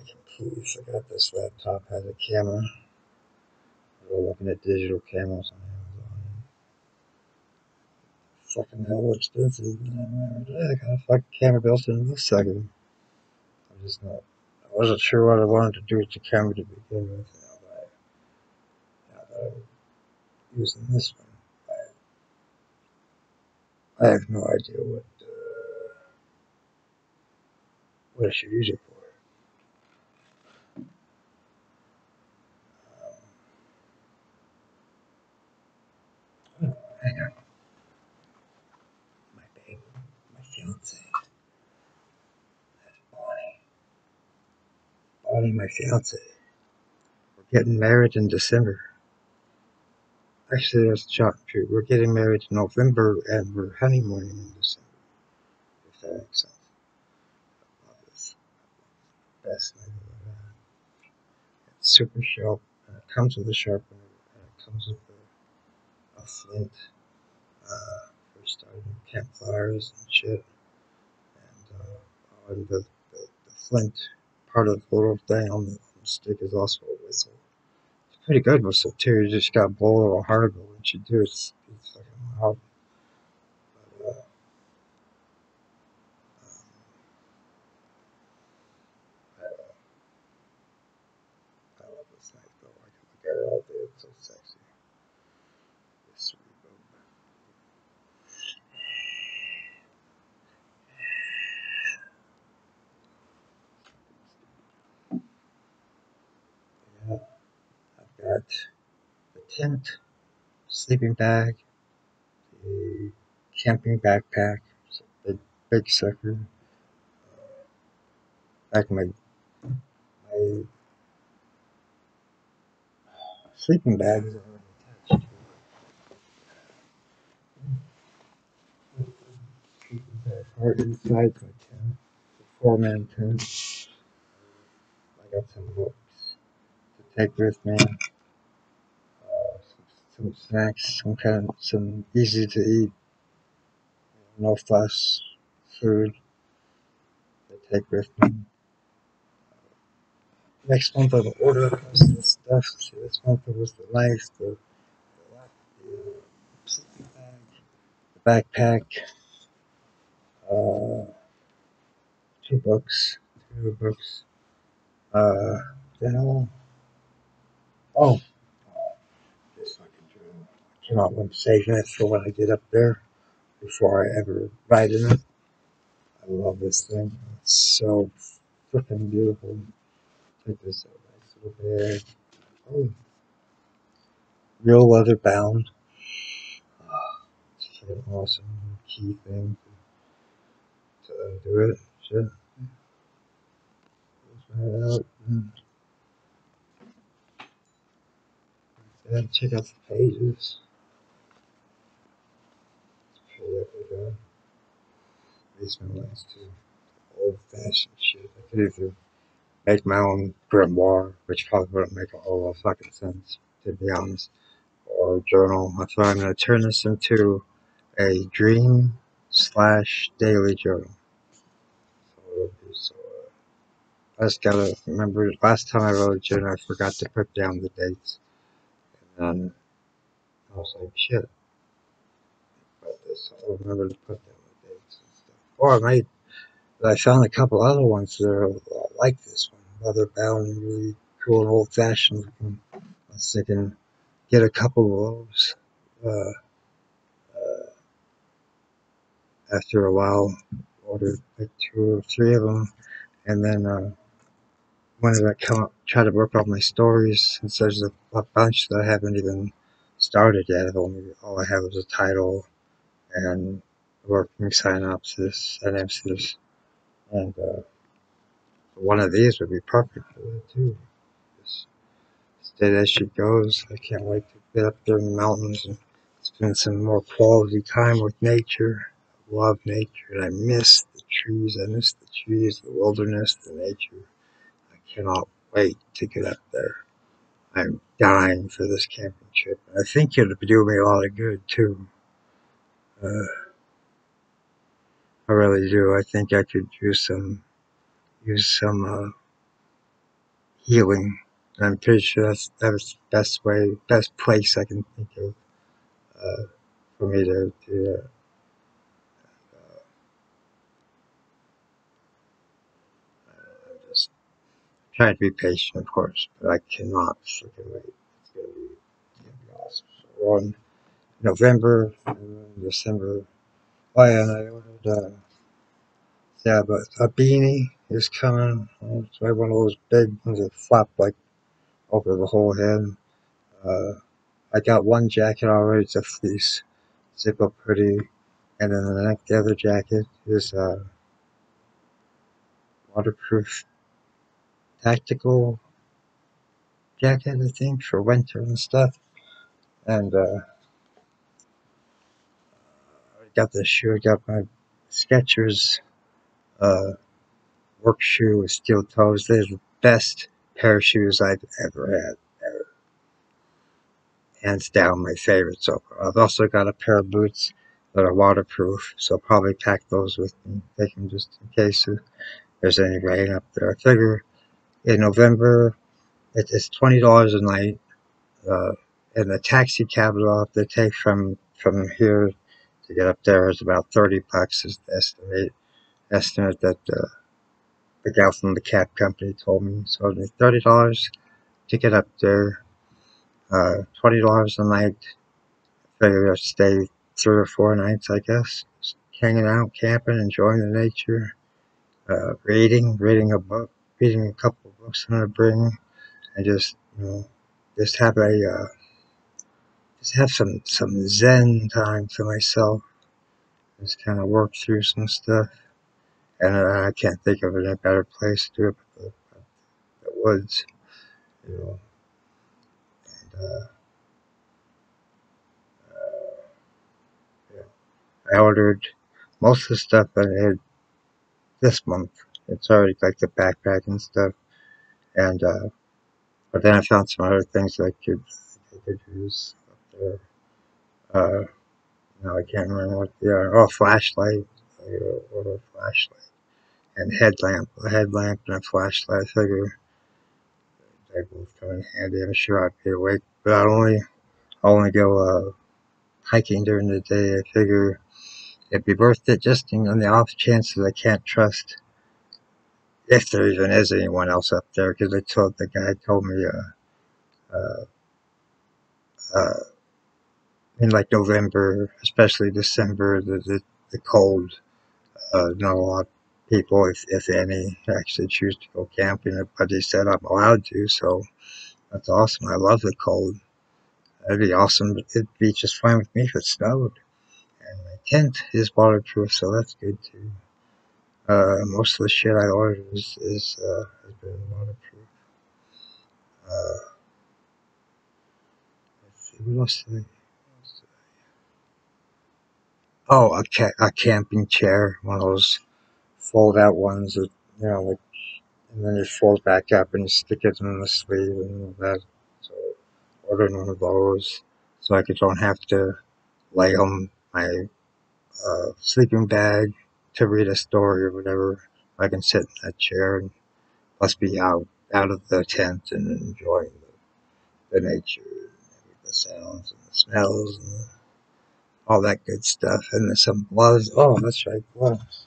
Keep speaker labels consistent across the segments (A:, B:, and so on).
A: I completely forgot this laptop has a camera. We're looking at digital cameras on Amazon. Fucking hell expensive. I got a fucking camera built in this second. I'm just not. I wasn't sure what I wanted to do with the camera to begin with. Now that I'm using this one, I have no idea what I should use it for. Hang on, my babe, my fiance, Bonnie, my fiance. We're getting married in December. Actually, that's not true. We're getting married in November and we're honeymooning in December. If that makes sense. I love this. Best thing I've ever had. It's super sharp, and it comes with a sharpener, and it comes with a flint for starting campfires and shit. And the flint part of the little thing on the stick is also a whistle. It's pretty good whistle too. You just got to blow a little hard, but once you do, it's fucking loud. But, I love this knife though. I can look at it all day. It's so sexy. This yeah, I've got the tent, sleeping bag, the camping backpack. It's a big sucker. Back my sleeping bag is already attached to it. Sleeping bag part inside my tent. It's a 4-man tent. I got some books to take with me. Some snacks, some easy to eat, no fuss food to take with me. Next month I'll order the rest of the stuff. See, this month it was the knife, sleeping bag, the backpack, uh, two books. Uh, then oh, this fucking drill. I cannot wait to save it for when I get up there before I ever ride in it. I love this thing. It's so freaking beautiful. Check this out. Nice little bag. Oh, real leather bound. It's fucking awesome. Key thing to do it. Shit. Right out. Yeah, check out the pages. Pretty epic, huh? These are nice too. Old fashioned shit. I could either make my own grimoire, which probably wouldn't make a whole lot of fucking sense, to be honest, or a journal. I thought I'm going to turn this into a dream slash daily journal. So I just gotta remember last time I wrote a journal, I forgot to put down the dates. And then I was like, shit, but this, I'll remember to put down the dates and stuff. Or I found a couple other ones that are like this one, leather bound and really cool and old fashioned looking. I was thinking, get a couple of those. Uh, After a while, ordered like 2 or 3 of them, and then when I come up, try to work on my stories, since there's a bunch that I haven't even started yet. All I have is a title and working synopsis, and one of these would be perfect for that too. Just stay as she goes. I can't wait to get up there in the mountains and spend some more quality time with nature. I love nature, and I miss the trees. I miss the trees, the wilderness, the nature. I cannot wait to get up there. I'm dying for this camping trip. I think it'll do me a lot of good too. Uh, I really do. I think I could use some healing. And I'm pretty sure that was the best place I can think of for me to do that. I'm just trying to be patient, of course, but I cannot freaking wait. It's gonna be awesome. So we're on November and December. Oh yeah, and I ordered yeah, but a beanie is coming. It's like one of those big ones that flap like over the whole head. Uh, I got one jacket already. It's a fleece, zip up hoodie, and then the other jacket is waterproof tactical jacket, I think, for winter and stuff. And I got this shoe. I got my Skechers uh, work shoe with steel toes. They're the best pair of shoes I've ever had. Hands down, my favorite so far. I've also got a pair of boots that are waterproof, so I'll probably pack those with me. Take them just in case there's any rain up there. I figure in November it's $20 a night, uh, and the taxi cab that I'll have to take from here to get up there is about $30 is the estimate that the gal from the cab company told me. So it'll be $30 to get up there, $20 a night. Figure I'll stay 3 or 4 nights, I guess, just hanging out, camping, enjoying the nature, reading a book, reading a couple of books I'm gonna bring, and just have just have some Zen time for myself. Just kind of work through some stuff, and I can't think of any better place to do it but the woods, you know. And yeah. I ordered most of the stuff I had this month. It's already like the backpack and stuff, and but then I found some other things that I could use up there. Uh, Now I can't remember what they are. Oh, flashlight. I ordered a flashlight and headlamp. A headlamp and a flashlight. I figure they both come in handy. I'm sure I'd be awake, but I'll only go hiking during the day. I figure it'd be worth it just on the off chance that I can't trust if there even is anyone else up there, because the guy told me uh, uh, in like November, especially December, the cold. Not a lot of people, if any, actually choose to go camping, but he said I'm allowed to, so that's awesome. I love the cold. That'd be awesome. It'd be just fine with me if it snowed. And my tent is waterproof, so that's good too. Most of the shit I ordered has been waterproof. Uh, let's see, what else did Oh, a camping chair, one of those fold out ones that, like, and then you fold back up and you stick it in the sleeve and all that. So ordered one of those so I don't have to lay on my sleeping bag to read a story or whatever. I can sit in that chair and plus be out of the tent and enjoying the nature, and the sounds and the smells and all that good stuff. And there's some gloves. Oh, that's right, gloves.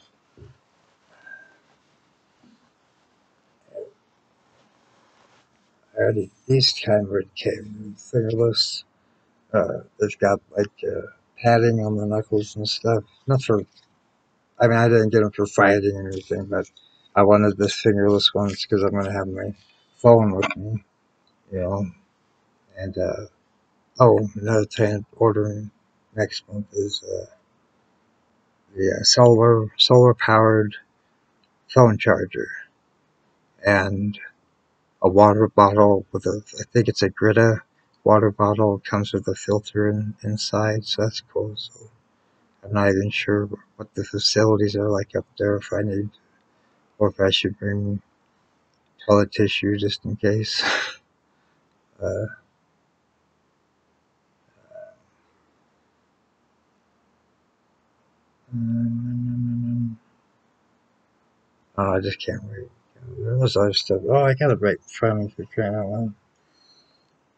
A: I already these kind were came fingerless. They've got like padding on the knuckles and stuff. Not for, I mean, I didn't get them for fighting or anything, but I wanted the fingerless ones because I'm going to have my phone with me, you know. And, oh, another thing I'm ordering next month is the solar powered phone charger and a water bottle with I think it's a Grita water bottle. It comes with a filter inside, so that's cool. So I'm not even sure what the facilities are like up there, if I need, or if I should bring toilet tissue just in case. Uh, oh, I just can't wait. There's other stuff. Oh, I got a break from me for crying out loud.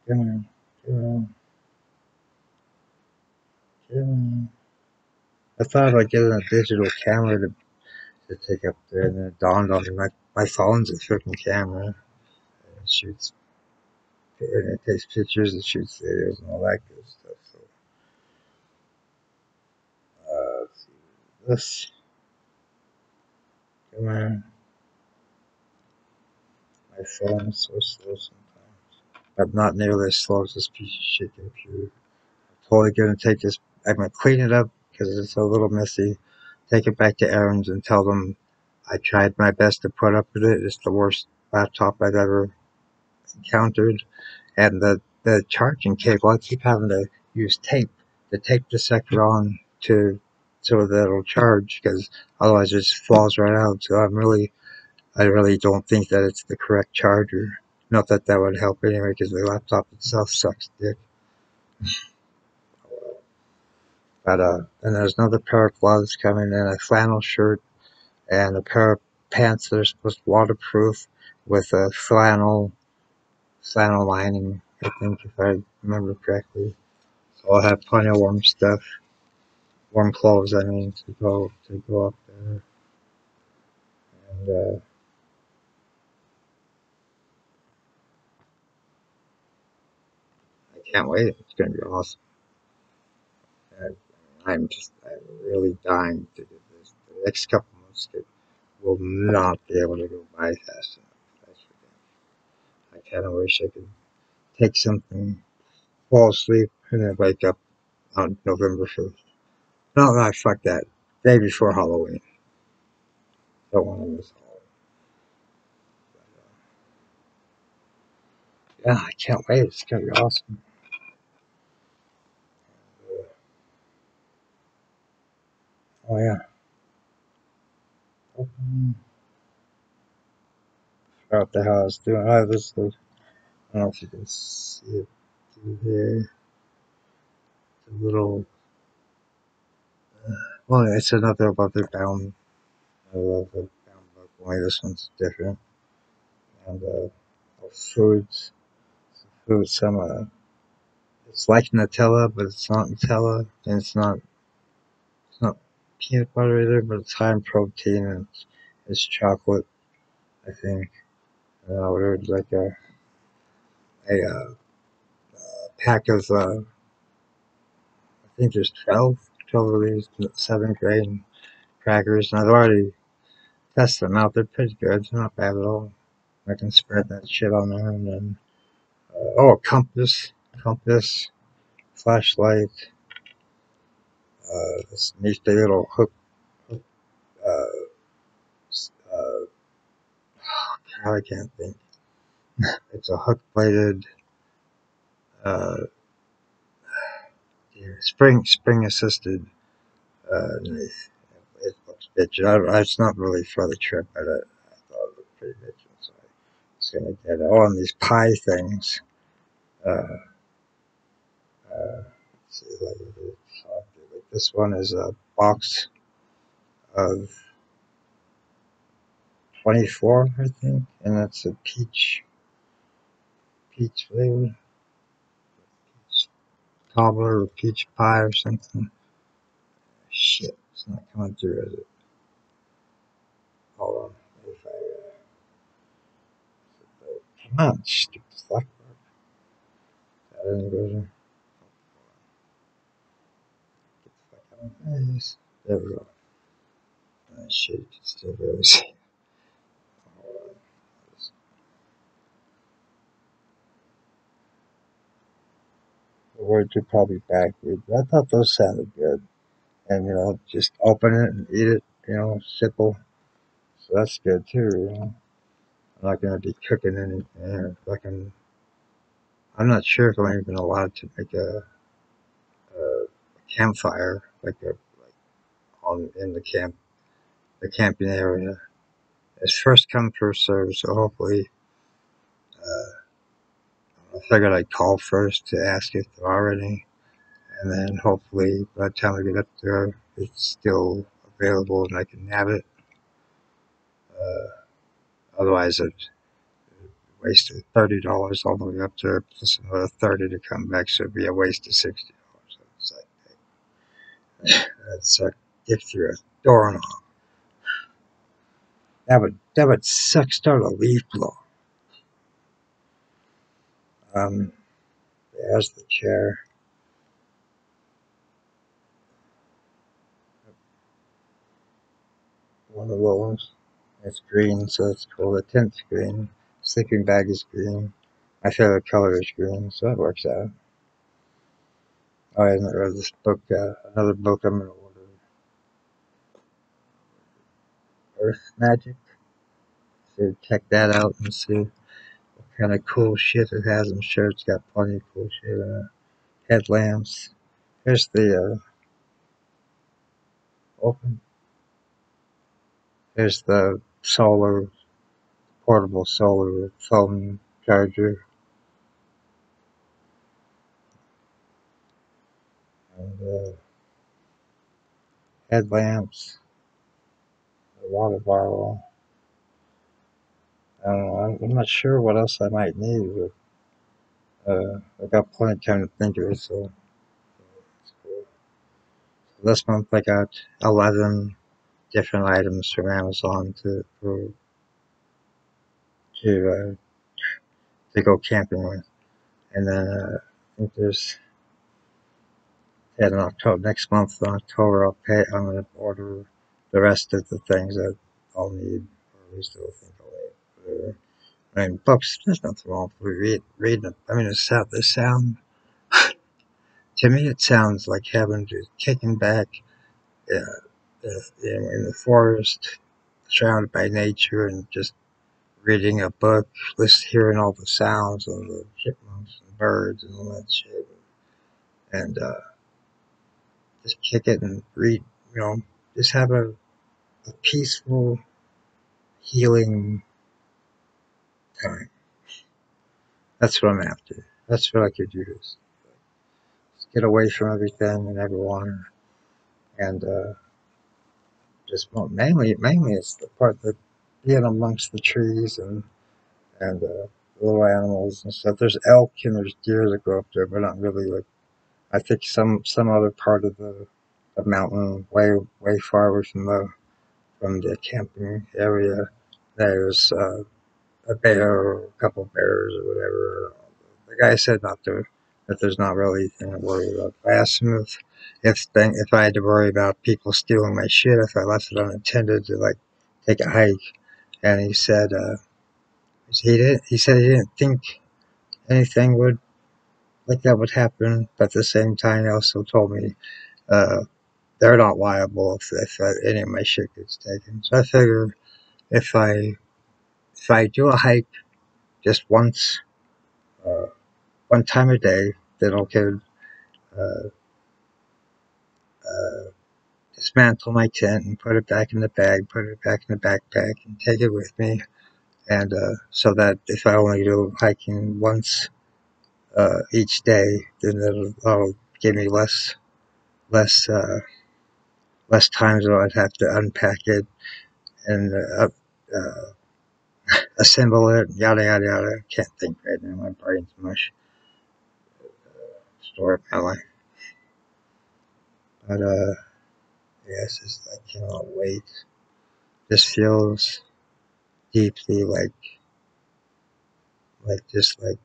A: Come on, come on, come on. I thought about getting a digital camera to take up there, and then it dawned on me my phone's a freaking camera. It shoots, and it takes pictures, it shoots videos, and all that good stuff. So, let's see. This, come on. My phone is so slow sometimes. But not nearly as slow as this piece of shit computer. I'm totally gonna take this, I'm gonna clean it up because it's a little messy. Take it back to Aaron's and tell them I tried my best to put up with it. It's the worst laptop I've ever encountered. And the charging cable, I keep having to use tape to tape the sector on to so that it'll charge because otherwise it just falls right out. So I really don't think that it's the correct charger. Not that that would help anyway because the laptop itself sucks dick. But and there's another pair of gloves coming in, a flannel shirt and a pair of pants that are supposed to be waterproof with a flannel lining, I think, if I remember correctly. So I'll have plenty of warm clothes, I mean, to go up there. And I can't wait. It's gonna be awesome. And I'm really dying to do this. The next couple months will not be able to go by fast enough. That's for damn. I kind of wish I could take something, fall asleep, and then wake up on November 1st. No, fuck that. Day before Halloween. Don't want to miss Halloween. Yeah, I can't wait. It's gonna be awesome. Oh yeah. Forgot what the hell I was doing. Oh, this is, I don't know if you can see it through there. It's a little. Well, it's another leather bound. I love the bound book. Only this one's different. And foods, some it's like Nutella, but it's not Nutella, and it's not peanut butter either, but it's high in protein and it's chocolate, I think. And I ordered like a pack of I think there's 12 of these 7th grade crackers, and I've already tested them out. They're pretty good. They're not bad at all. I can spread that shit on there, and then oh, compass, flashlight, this nifty little hook uh, uh, I can't think. It's a hook bladed uh, spring assisted knife. It looks bitchin'. It's not really for the trip, but I thought it looked pretty bitchin', so I was gonna get it. Oh, and these pie things. Uh, let's see, like this one is a box of 24, I think, and that's a peach flavor, peach cobbler or peach pie or something. Shit, it's not coming through, is it? Hold on. If come on, stupid fuck. That didn't go there. Get the fuck out of my face. There we go. Oh, shit, you can still barely see. Hold on. The words are probably backwards. I thought those sounded good. And, just open it and eat it, simple. So that's good too. I'm not gonna be cooking anything. Fucking, I'm not sure if I'm even allowed to make a campfire, like on in the camping area. It's first come first serve, so hopefully, I figured I'd call first to ask if there are any, and then hopefully by the time I get up there, it's still available and I can have it. Uh, Otherwise, I'd wasted $30 all the way up there, plus another 30 to come back, so it'd be a waste of $60. It's like that's a gift through a doorknob. That would suck start a leaf blower. There's the chair. One of those. It's green, so it's cool. The tint's green. Sleeping bag is green. My favorite color is green, so that works out. Oh, I haven't read this book. Another book I'm gonna order. Earth Magic. So check that out and see what kind of cool shit it has. I'm sure it's got plenty of cool shit in it. Headlamps. Here's the open. Here's the solar portable solar phone charger and headlamps. A water bottle. I don't know. I'm not sure what else I might need, but I got plenty of time to think of it. So it's cool. This month I got 11 different items from Amazon to go camping with, and then I think there's in October next month in October I'm gonna order the rest of the things that I'll need, or at least I think I'll need. I mean, books. There's nothing wrong with reading them. I mean, the sound. To me, it sounds like having to kicking back uh, in the forest, surrounded by nature, and just reading a book, hearing all the sounds of the chipmunks and birds and all that shit, and just kick it and read. You know, just have a peaceful, healing time. That's what I'm after. That's what I could use. Just get away from everything and everyone, and just well, mainly it's the part that being amongst the trees and little animals and stuff. There's elk and there's deer that go up there, but not really like I think some other part of the mountain way far away from the camping area. There's a bear or a couple bears or whatever. The guy said not to that there's not really anything to worry about. I asked him if I had to worry about people stealing my shit if I left it unattended to like take a hike, and he said he said he didn't think anything would like that would happen, but at the same time he also told me uh, they're not liable if any of my shit gets taken. So I figure if I do a hike just once, uh, one time a day, then I'll get uh, uh, dismantle my tent and put it back in the bag, put it back in the backpack, and take it with me. And so that if I only do hiking once each day, then that'll give me less less times where I'd have to unpack it and assemble it, yada yada yada. Can't think right now. My brain's mush. Story of my life. But yeah, it's just I cannot wait. This feels deeply just like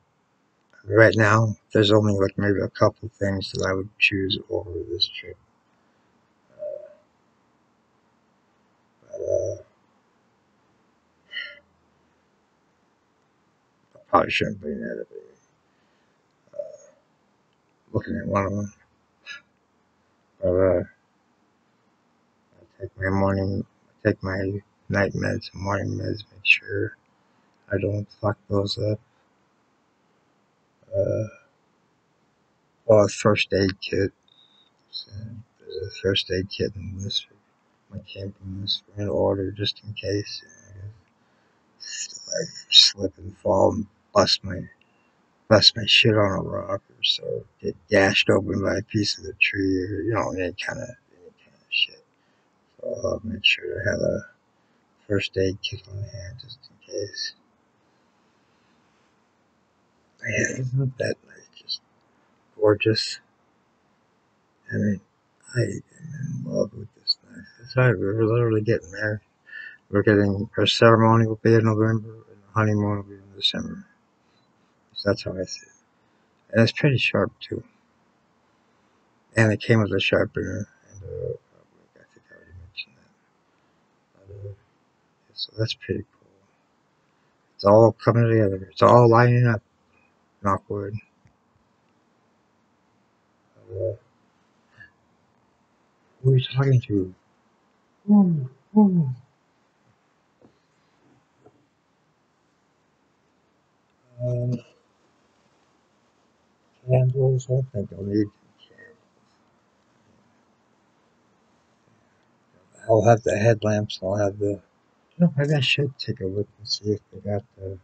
A: right now. There's only like maybe a couple things that I would choose over this trip. But I probably shouldn't bring that up. Looking at one of them, but I take my night meds and morning meds. Make sure I don't fuck those up. Uh, well, a first aid kit. So there's a first aid kit in this my camping list in order just in case. I slip and fall and bust my shit on a rock or so get gashed open by a piece of the tree or any kind of shit. So I'll make sure to have a first aid kit on hand just in case. Man, isn't that nice? Just gorgeous. I mean, I am in love with this knife. That's right, we're literally getting married. We're getting, our ceremony will be in November, and the honeymoon will be in December. So that's how I see it. And it's pretty sharp, too. And it came with a sharpener. And I think I already mentioned that. So that's pretty cool. It's all coming together. It's all lining up. Knock wood. Uh, who are you talking to? Ooh, ooh. Um, candles. I think I'll need candles. I'll have the headlamps. I'll have the. Maybe I should take a look and see if they got the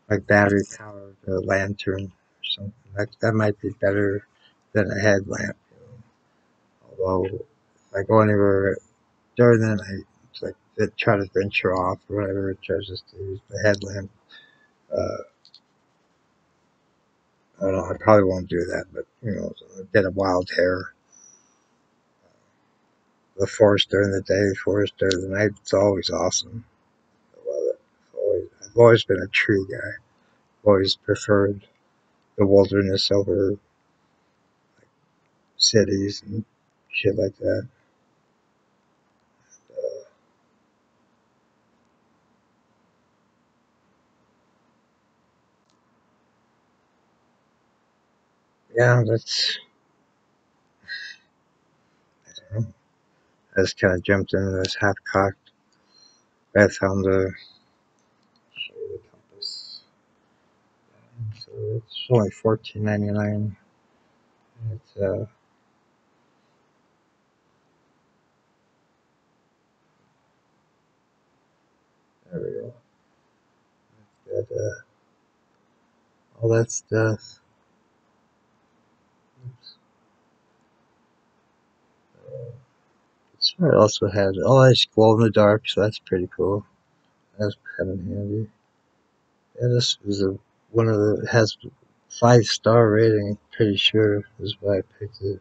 A: like battery powered lantern or something. That might be better than a headlamp. Although if I go anywhere during the night, it's like they try to venture off or whatever, it tries just to use the headlamp. Uh, I don't know. I probably won't do that, but a bit of wild hair. The forest during the day, forest during the night. It's always awesome. I love it. I've always been a tree guy. Always preferred the wilderness over cities and shit like that. Uh, yeah, that's. I don't know. I just kind of jumped into this half cocked. I found the show you the compass. So it's only $14.99. It's there we go. Got all that stuff. Oops. It also has it's glow in the dark, so that's pretty cool. That's kind of handy. Yeah, this is one of the has 5-star rating. Pretty sure is why I picked it.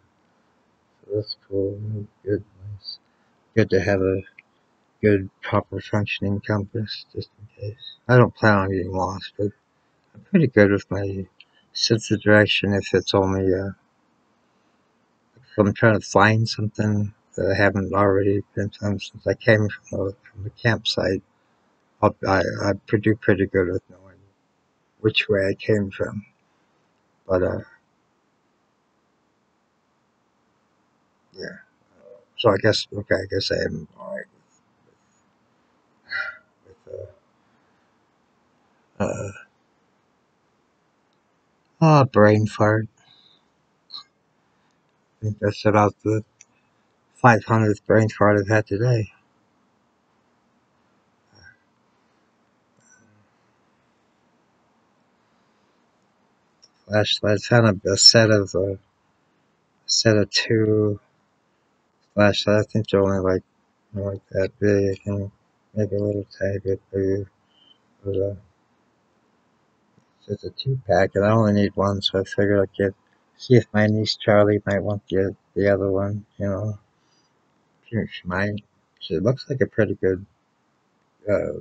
A: So that's cool. Good, nice. Good to have a good, proper functioning compass, just in case. I don't plan on getting lost, but I'm pretty good with my sense of direction if it's only if I'm trying to find something that I haven't already been found since I came from the campsite. I do pretty good with knowing which way I came from. But yeah. So I guess okay. I guess I am alright with brain fart. I think that's about the 500th brain fart I've had today. Flashlights. Found a set of two flashlights. I think they're only like that big. I think maybe a little tiny bit bigger. But it's a 2-pack, and I only need one, so I figured I'd see if my niece Charlie might want the other one. She might. So it looks like a pretty good uh,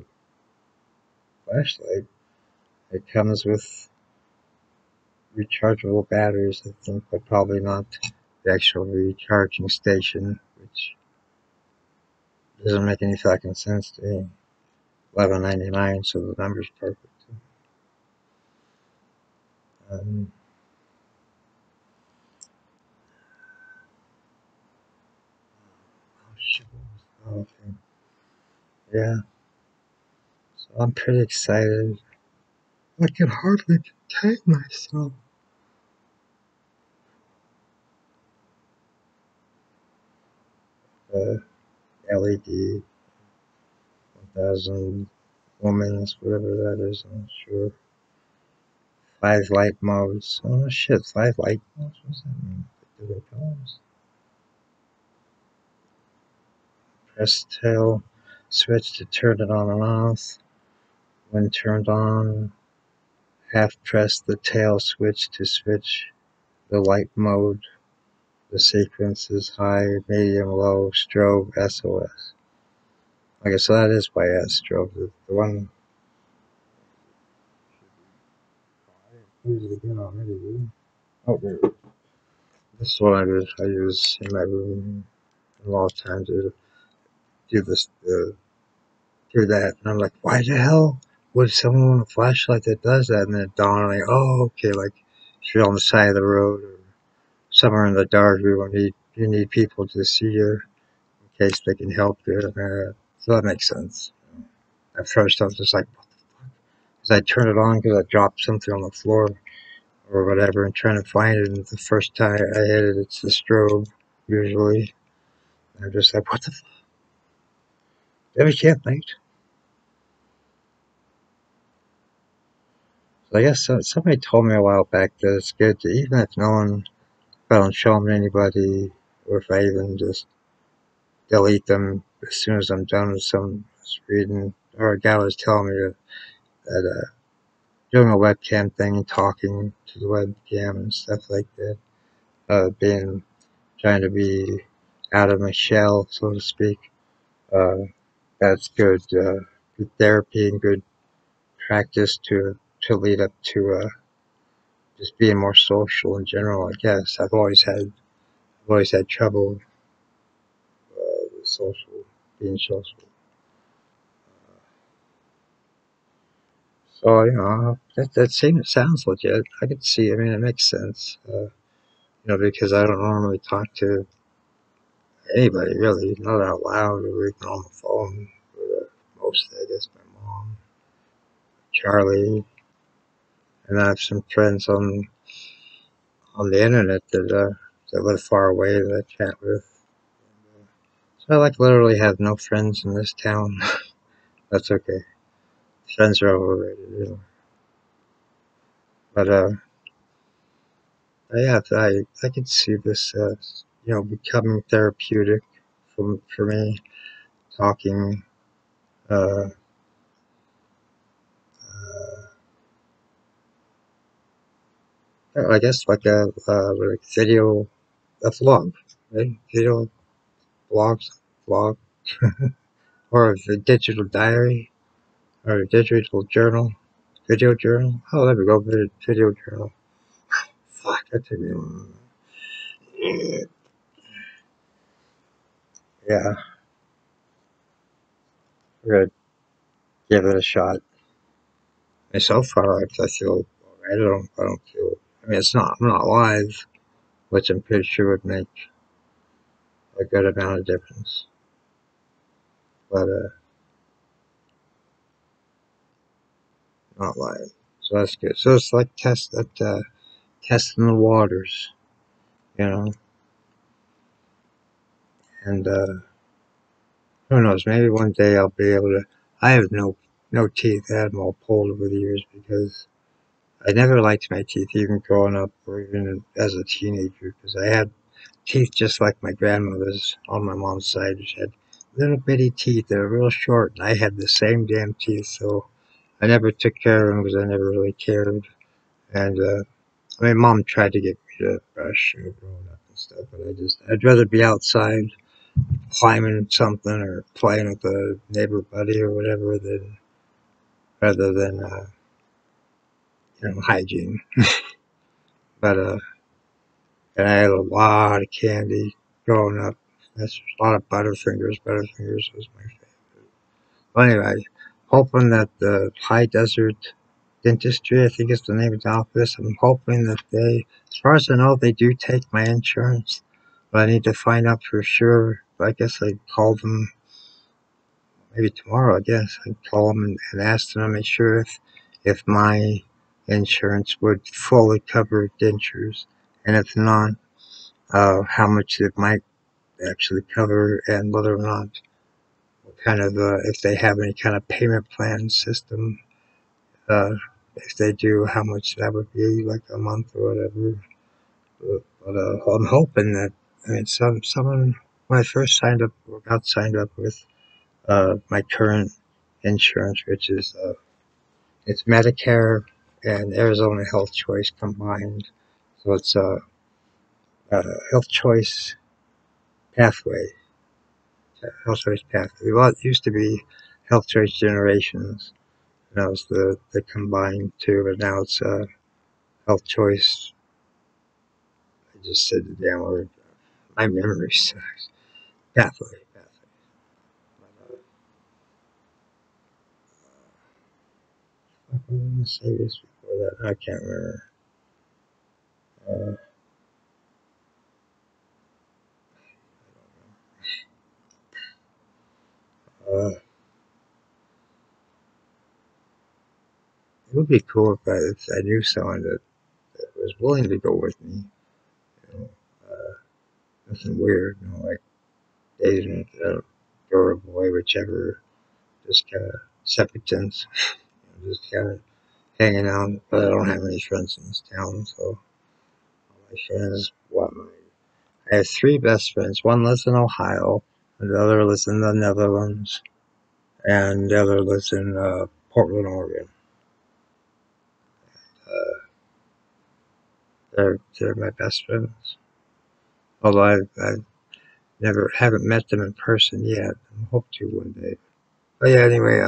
A: flashlight. It comes with rechargeable batteries, I think, but probably not the actual recharging station, which doesn't make any fucking sense to me. $11.99, so the number's perfect. Um, oh shit! Oh, okay. Yeah, so I'm pretty excited. I can hardly contain myself. Uh, LED 1000 lumens, whatever that is. I'm not sure. 5 light modes. Oh shit! 5 light modes. What's that mean? Different colors. Press tail switch to turn it on and off. When turned on, half press the tail switch to switch the light mode. The sequence is high, medium, low, strobe, SOS. Okay, so that is by strobe. The one. I didn't use it again already, dude. Oh, there. This is what I use in my room a lot of times to do this, do that. And I'm like, why the hell would someone want a flashlight that does that? And then it dawned on me, oh, okay, like if you're on the side of the road or somewhere in the dark, you need people to see you in case they can help you. So that makes sense. At first, I was just like, because I turned it on because I dropped something on the floor or whatever and trying to find it. And the first time I hit it, it's the strobe, usually. And I'm just like, what the fuck? Every can't, mate. So I guess somebody told me a while back that it's good to, even if no one, if I don't show them to anybody, or if I even just delete them as soon as I'm done with some reading, or a guy was telling me that doing a webcam thing and talking to the webcam and stuff like that, trying to be out of my shell, so to speak, uh, that's good therapy and good practice to lead up to just being more social in general. I guess I've always had trouble with being social. So sounds legit. I could see. I mean, it makes sense. Because I don't normally talk to anybody really, not out loud or even on the phone. But, mostly, I guess my mom, Charlie, and I have some friends on the internet that live far away that I chat with. So I like literally have no friends in this town. That's okay. Friends are overrated. But yeah, I could see this, becoming therapeutic for me. Talking, uh, I guess like video, a vlog, right? Video vlog, or a digital diary, or a digital journal, video journal. Oh, there we go, video journal. Fuck, that took me a long. Yeah, we're gonna give it a shot. And so far, I feel alright. I don't feel. I mean, I'm not live, which I'm pretty sure would make a good amount of difference. But not live, so that's good. So it's like testing the waters, you know. And who knows? Maybe one day I'll be able to. I have no teeth. I had them all pulled over the years because I never liked my teeth, even growing up or even as a teenager, because I had teeth just like my grandmother's on my mom's side. She had little bitty teeth that were real short, and I had the same damn teeth, so I never took care of them because I never really cared. And I mean, mom tried to get me to brush growing up and stuff, but I'd rather be outside climbing something or playing with a neighbor buddy or whatever rather than hygiene. But and I had a lot of candy growing up. That's a lot of Butterfingers. Butterfingers was my favorite. But anyway, hoping that the High Desert Dentistry, I think is the name of the office. I'm hoping that as far as I know, they do take my insurance. But I need to find out for sure. I guess I'd call them maybe tomorrow. I guess I'd call them and ask them to make sure if my insurance would fully cover dentures, and if not, how much it might actually cover, and whether or not what kind of if they have any kind of payment plan system. Uh, if they do, how much that would be, like a month or whatever. But I'm hoping that I mean someone when I first signed up or got signed up with my current insurance, which is It's Medicare and Arizona Health Choice combined. So it's a health choice pathway. Health choice pathway. Well, it used to be health choice generations. That was the combined two, but now it's health choice. I just said the damn word. My memory sucks. Pathway. Pathway. What was I going to say this before that? I can't remember. Uh, it would be cool if I knew someone that was willing to go with me. You know, nothing weird. Like dating a girl or boy, whichever. Just kind of simpletons. Just kind of hanging out. But I don't have any friends in this town, so all my friends, I have three best friends. One lives in Ohio, the other lives in the Netherlands, and the other lives in Portland, Oregon. Uh, they're my best friends. Although I've never haven't met them in person yet. I hope to one day. But yeah, anyway,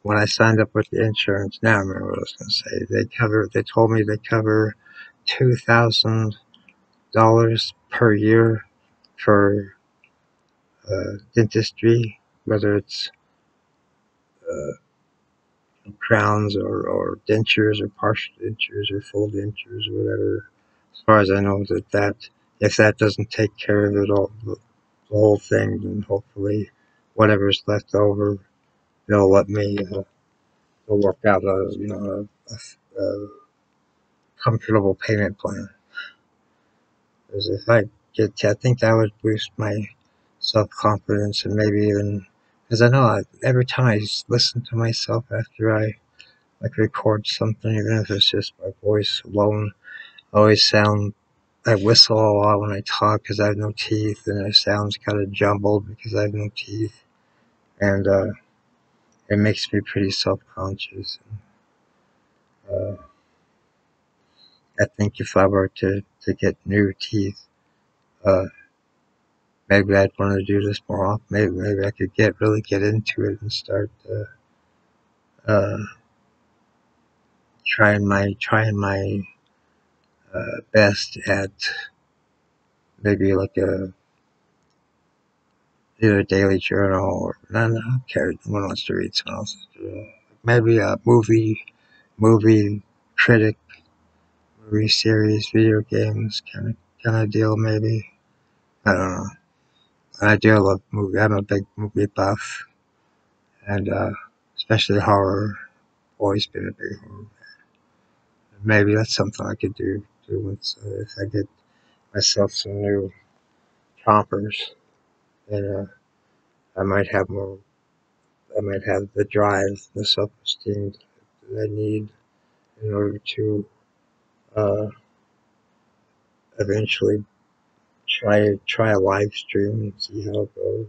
A: when I signed up with the insurance, now I remember what I was going to say. They told me they cover $2,000 per year for dentistry, whether it's uh, crowns or dentures or partial dentures or full dentures or whatever. As far as I know, that if that doesn't take care of it all, the whole thing, then hopefully whatever's left over, they'll let me they'll work out a comfortable payment plan. Because if I I think that would boost my self confidence and maybe even because I know every time I listen to myself after I like record something, even if it's just my voice alone, I always sound. I whistle a lot when I talk because I have no teeth, and it sounds kind of jumbled because I have no teeth, and it makes me pretty self-conscious. Uh, I think if I were to get new teeth, uh, maybe I'd want to do this more often. Maybe I could really get into it and start uh, trying my best at maybe like a either a daily journal or no, who cares? No one wants to read someone else's journal. Maybe a movie critic, movie series, video games kind of deal. Maybe I don't know. I do love movie. I'm a big movie buff, and especially horror. Always been a big horror. Maybe that's something I could do once if I get myself some new chompers. And I might have more. I might have the drive, the self-esteem that I need in order to uh, eventually try a live stream and see how it goes.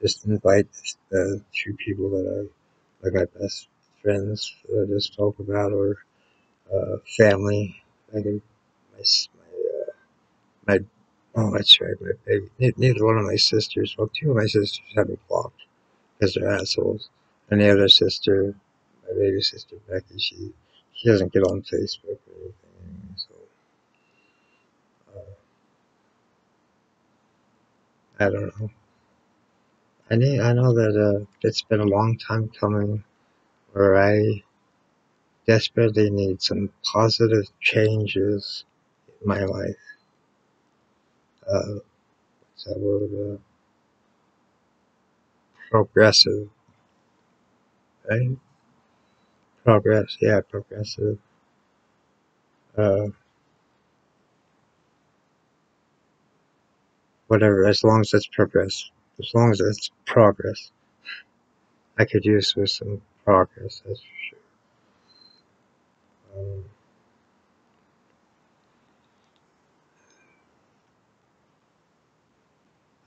A: Just invite the two people that I like my best friends that I just talk about, or family. I can my oh that's right, my baby. Neither one of my sisters. Well, two of my sisters have me blocked because they're assholes, and the other sister, my baby sister Becky, she doesn't get on Facebook or anything. So I don't know. I know that it's been a long time coming where I desperately need some positive changes in my life. What's that word? Progressive, right? Progress, yeah, progressive. Uh, Whatever, as long as it's progress. As long as it's progress. I could use with some progress, that's for sure.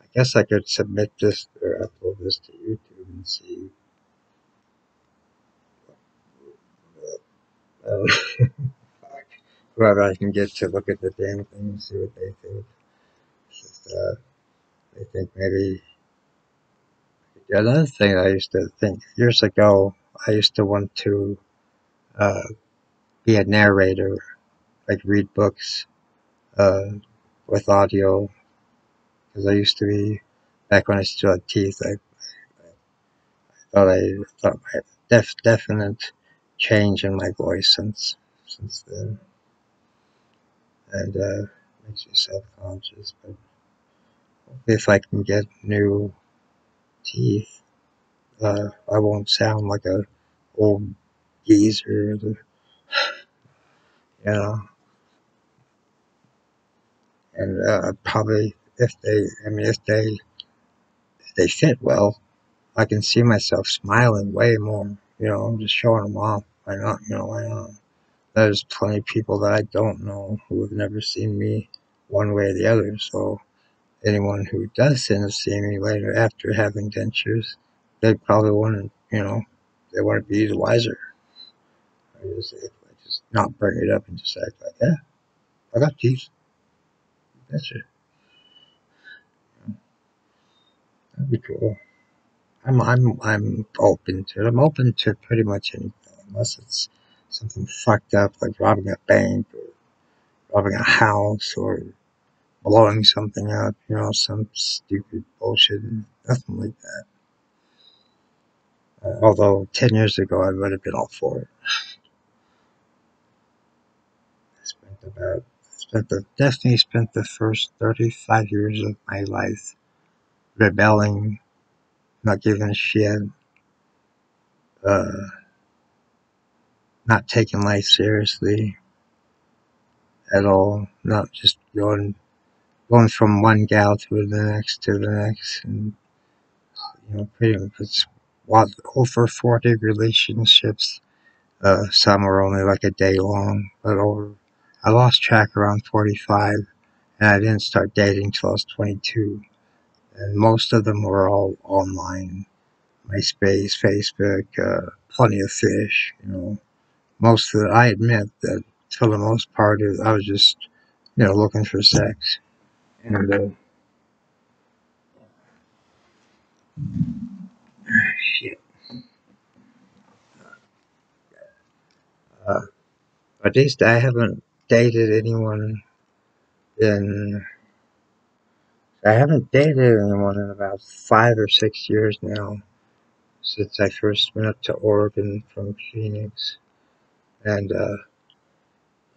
A: I guess I could submit this or upload this to YouTube and see whoever I can get to look at the damn thing and see what they think. Just, they think maybe. Another thing I used to think years ago, I used to want to uh, be a narrator, like read books uh, with audio, because I used to be back when I still had teeth. I thought I had definite change in my voice since then, and makes me self conscious. But if I can get new teeth, I won't sound like a old geezer, you know. And probably if they fit well, I can see myself smiling way more. I'm just showing them off. Why not? Why not? There's plenty of people that I don't know who have never seen me one way or the other. So anyone who does end up seeing me later after having dentures, they probably want to, they want to be the wiser. I just not bring it up and just act like, yeah, I got teeth. That's it. That'd be cool. I'm open to it. I'm open to pretty much anything, unless it's something fucked up like robbing a bank or robbing a house or blowing something up. Some stupid bullshit. Nothing like that. Although 10 years ago I would have been all for it. Definitely spent the first 35 years of my life rebelling, not giving a shit, uh, not taking life seriously at all, not just going from one gal to the next, and pretty much it's over 40 relationships. Some were only like a day long, but I lost track around 45, and I didn't start dating till I was 22, and most of them were all online, MySpace, Facebook, Plenty of Fish. Most of I admit that for the most part, I was just looking for sex, and shit. Uh, At least I haven't dated anyone in I haven't dated anyone in about 5 or 6 years now, since I first went up to Oregon from Phoenix, and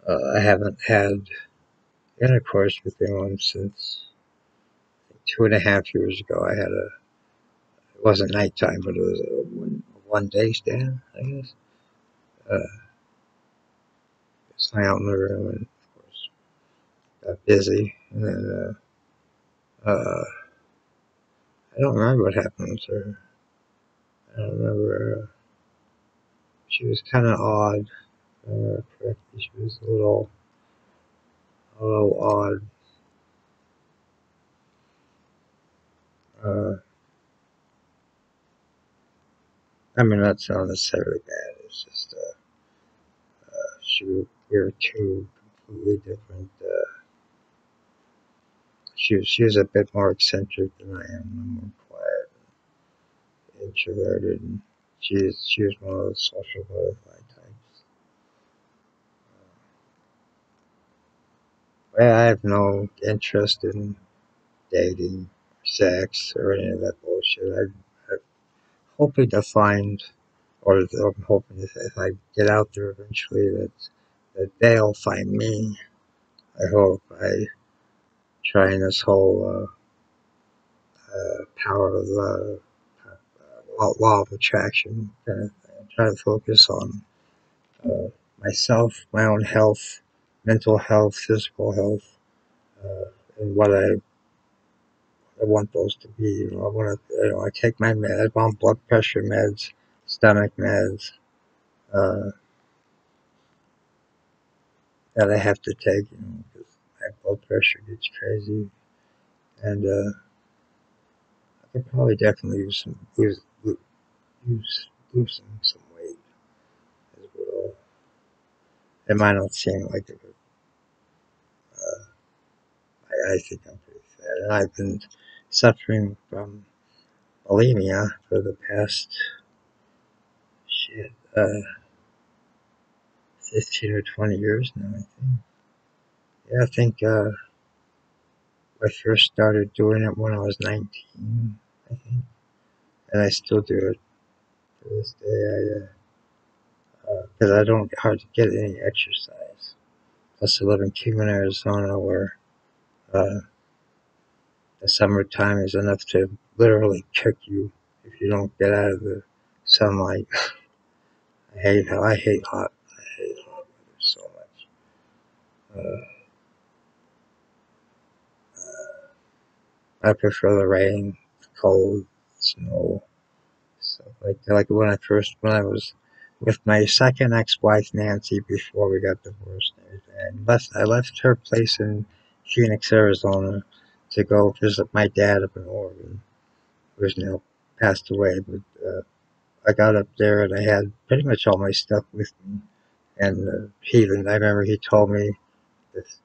A: I haven't had intercourse with anyone since 2.5 years ago. It wasn't nighttime, but it was a one day stand, I guess. Just hung out in the room and, of course, got busy, and then I don't remember what happened with her. I don't remember. She was kind of odd. Correctly, she was a little odd. Uh, I mean, that's not necessarily bad. It's just we were two completely different. She was a bit more eccentric than I am. I'm more quiet, introverted, and she was one of those social butterfly types. I have no interest in dating, sex, or any of that bullshit. I'm hoping to find, or I'm hoping if I get out there eventually, that they'll find me. I hope. I trying this whole power of law of attraction kind of thing. I try to focus on uh, myself, my own health, mental health, physical health, and what I want those to be. I want to, I take my meds. I want blood pressure meds, stomach meds that I have to take, because my blood pressure gets crazy, and I could probably definitely lose some weight as well. It might not seem like it, I think I'm pretty fat. And I've been suffering from bulimia for the past, shit, 15 or 20 years now, I think. Yeah, I think I first started doing it when I was 19, I think. And I still do it to this day. Because I don't hardly get any exercise. Plus, I live in Kingman, Arizona, where uh, the summertime is enough to literally kick you if you don't get out of the sunlight. I hate hot weather so much. Uh, I prefer the rain, the cold, snow, stuff like that. Like when I was with my second ex-wife Nancy before we got divorced and everything. I left her place in Phoenix, Arizona, to go visit my dad up in Oregon, who's now passed away. But I got up there and I had pretty much all my stuff with me. And I remember he told me this,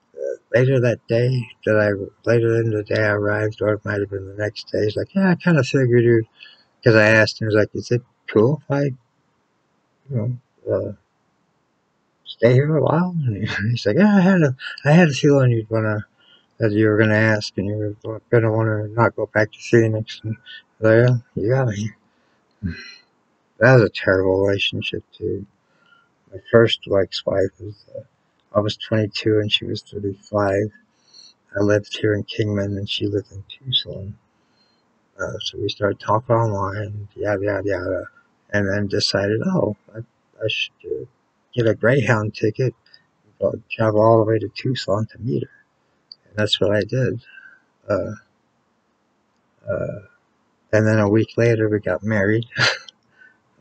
A: later that day later in the day I arrived, or it might have been the next day. He's like, yeah, I kind of figured you, because I asked him, he was like, is it cool if I, stay here a while? And he's like, yeah, I had a feeling that you were gonna ask, and you were gonna want to not go back to Phoenix. And well, you got me. That was a terrible relationship too. My first ex-wife I was 22 and she was 35. I lived here in Kingman and she lived in Tucson. So we started talking online, yada yada yada, and then decided, I should get a Greyhound ticket, travel all the way to Tucson to meet her. And that's what I did. Uh, uh, and then a week later, we got married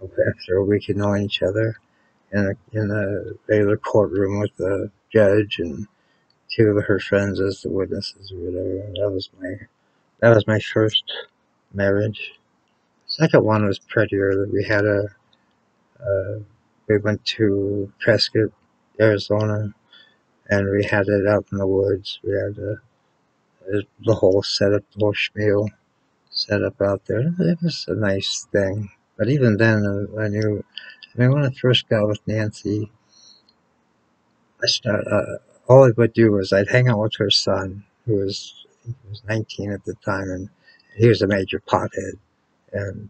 A: after a week of knowing each other in a regular courtroom with the judge and two of her friends as the witnesses or whatever. That was my first marriage. Second one was prettier. Uh, we went to Prescott, Arizona, and we had it out in the woods. We had the whole setup, the whole spiel set up out there. It was a nice thing. But even then, when I first got with Nancy, all I would do was I'd hang out with her son, I think he was 19 at the time, and he was a major pothead. And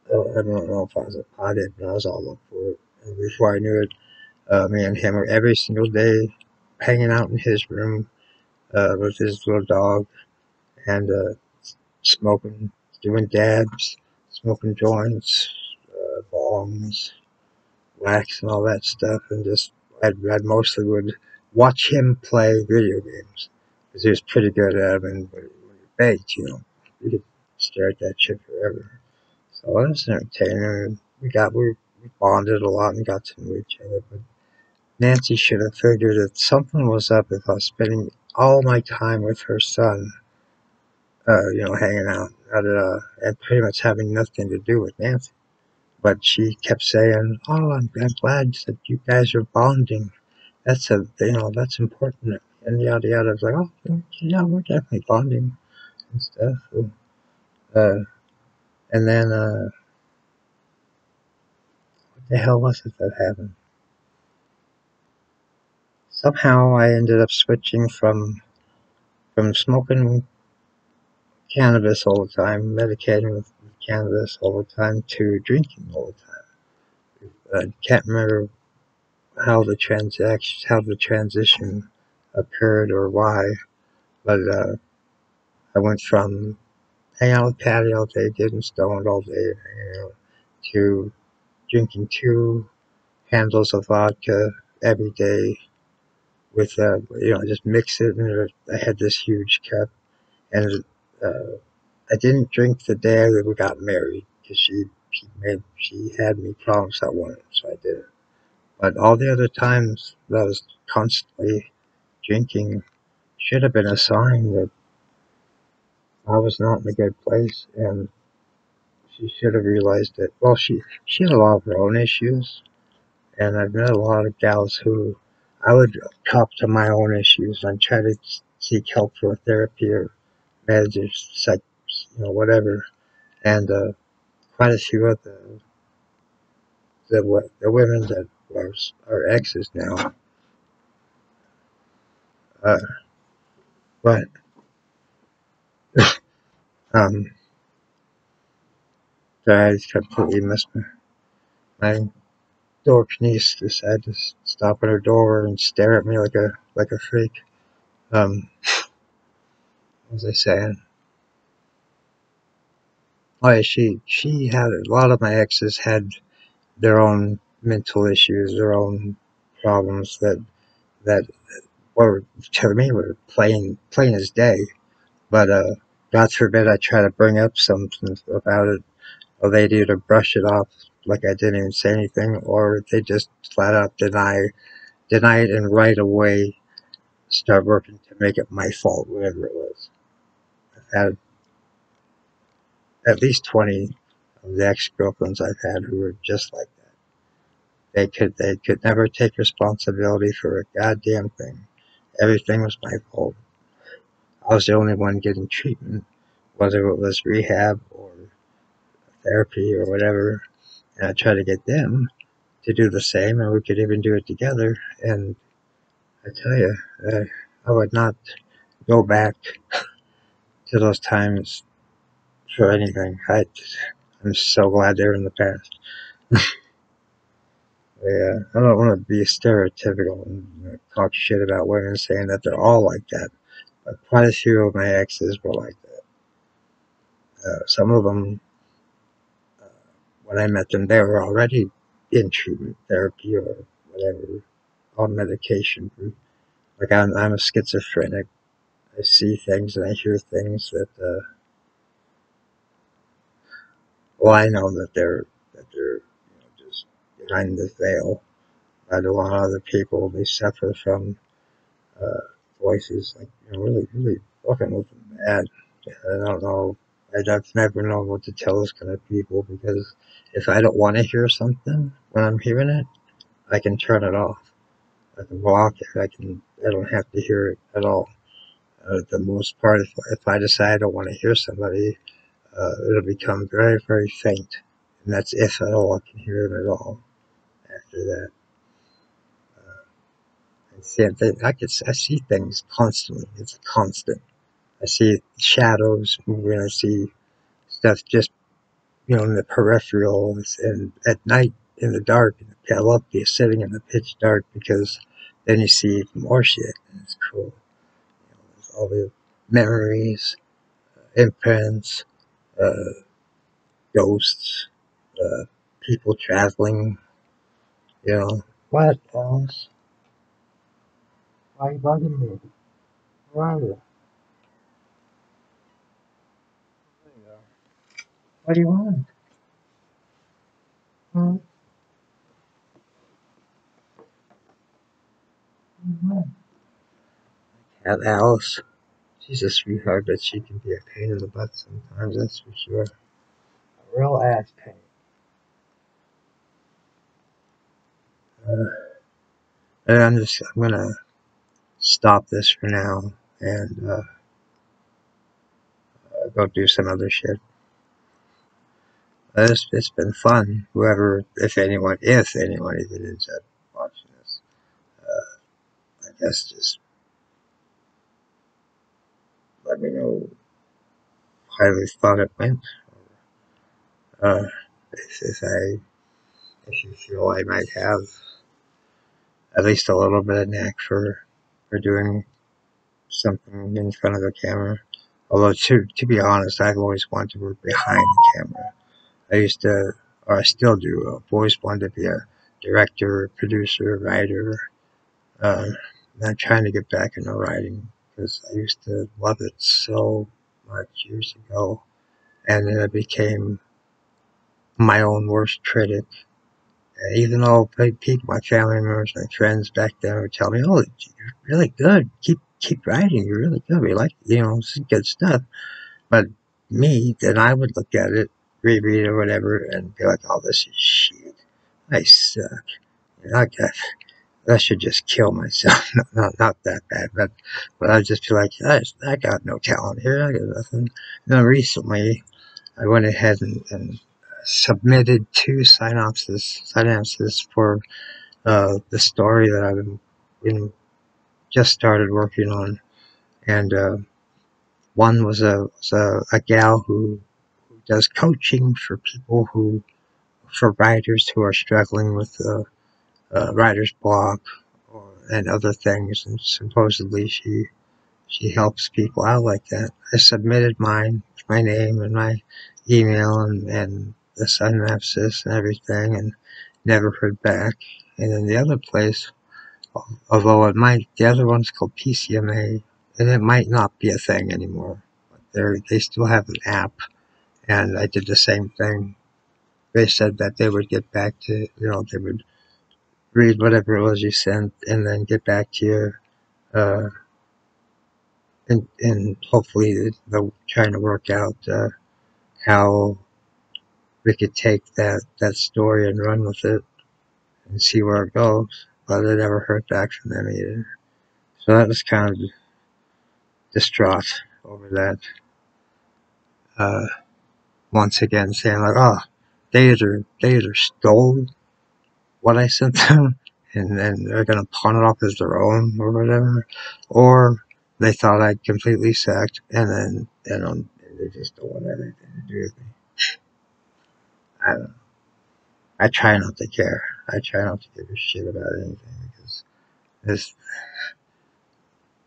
A: I don't know if I was a pothead, but I was all up for it. And before I knew it, me and him were every single day hanging out in his room with his little dog and smoking, doing dabs, smoking joints, bongs, wax, and all that stuff. And I mostly would watch him play video games because he was pretty good at them. And when you baked, you could stare at that shit forever. So it was entertaining. And we bonded a lot and got to know each other. But Nancy should have figured that something was up if I was spending all my time with her son, hanging out and pretty much having nothing to do with Nancy. But she kept saying, "Oh, I'm glad that you guys are bonding. That's important." And yada yada. I was like, "Oh, yeah, we're definitely bonding and stuff." Uh, and then what the hell was it that happened? Somehow I ended up switching from smoking cannabis all the time, medicating with cannabis all the time, to drinking all the time. I can't remember how the transition occurred or why, but I went from hanging out with Patty all day, getting stoned all day, hanging out, to drinking 2 handles of vodka every day with just mix it. And I had this huge cup, and uh, I didn't drink the day that we got married because she had me promise I wouldn't, so I didn't. But all the other times that I was constantly drinking should have been a sign that I was not in a good place, and she should have realized it. Well, she had a lot of her own issues, and I've met a lot of gals who I would talk to my own issues and try to seek help for therapy or managers, psych, whatever. And quite a few of the women that was our exes now, uh, but um, I completely missed my dork niece decided to stop at her door and stare at me like a freak. Um, what was I saying? Oh yeah, she had a lot of my exes had their own mental issues, their own problems that were to me were plain as day. But God forbid I try to bring up something about it, or they'd either brush it off like I didn't even say anything, or they just flat out deny it and right away start working to make it my fault, whatever it was. I've had at least 20 of the ex-girlfriends I've had who were just like that. They could never take responsibility for a goddamn thing. Everything was my fault. I was the only one getting treatment, whether it was rehab or therapy or whatever. And I tried to get them to do the same, and we could even do it together. And I tell you, I would not go back to those times for anything. I'm so glad they're in the past. Yeah, I don't want to be stereotypical and talk shit about women saying that they're all like that. But quite a few of my exes were like that. Some of them, when I met them, they were already in treatment therapy or whatever, on medication. Like I'm a schizophrenic. I see things and I hear things that, well, I know that they're just behind the veil. I know a lot of other people they suffer from uh, voices like really fucking with them bad. I don't know. I've never known what to tell those kind of people because if I don't want to hear something when I'm hearing it, I can turn it off. I can block it. I don't have to hear it at all. The most part, if I decide I don't want to hear somebody, it'll become very faint, and that's if at all I can hear them at all. After that, I see things constantly. It's constant. I see shadows moving. I see stuff just in the peripherals and at night in the dark. I love being sitting in the pitch dark because then you see more shit and it's cool. There's all the memories, imprints, uh, ghosts, uh, people traveling. What else? Why are you bugging me? Where are you? There you go. What do you want? Hmm? What do you want? Cat Alice. She's a sweetheart, but she can be a pain in the butt sometimes, that's for sure. A real ass pain. Uh, and I'm gonna stop this for now and go do some other shit. It's been fun. Whoever, if anyone even ends up watching this, I guess just let me know how they thought it went. Uh, if you feel I might have at least a little bit of knack for doing something in front of the camera. Although to be honest, I've always wanted to work behind the camera. I used to, or I still do. I've always wanted to be a director, producer, writer. Uh, I'm trying to get back into writing because I used to love it so much years ago, and then I became my own worst critic. And even though people, my family members, my friends back then would tell me, "Oh, you're really good. Keep writing. You're really good. We like this is good stuff." But me, then I would look at it, reread it or whatever, and be like, "Oh, this is shit. I suck." You know, I should just kill myself. Not that bad, but I'd just be like, I got no talent here. I got nothing. And then recently, I went ahead and submitted 2 synopses for the story that I've been just started working on, and one was a gal who does coaching for people for writers who are struggling with writer's block and other things, and supposedly she helps people out like that. I submitted my name and my email and the synopsis and everything, and never heard back. And then the other place, although the other one's called PCMA, and it might not be a thing anymore. But they still have an app, and I did the same thing. They said that they would get back to, they would read whatever it was you sent and then get back to you. Uh, and hopefully they're trying to work out how we could take that story and run with it and see where it goes. But I never heard back from them either. So that was kind of distraught over that. Uh, Once again, saying like, oh, they either stole what I sent them and then they're gonna pawn it off as their own or whatever, or they thought I'd completely sacked and then they just don't want anything to do with me. I don't know. I try not to care. I try not to give a shit about anything because this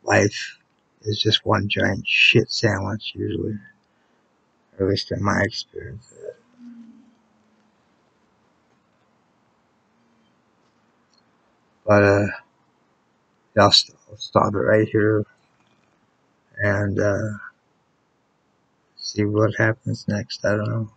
A: life is just one giant shit sandwich usually, or at least in my experience. But I'll stop it right here and see what happens next. I don't know.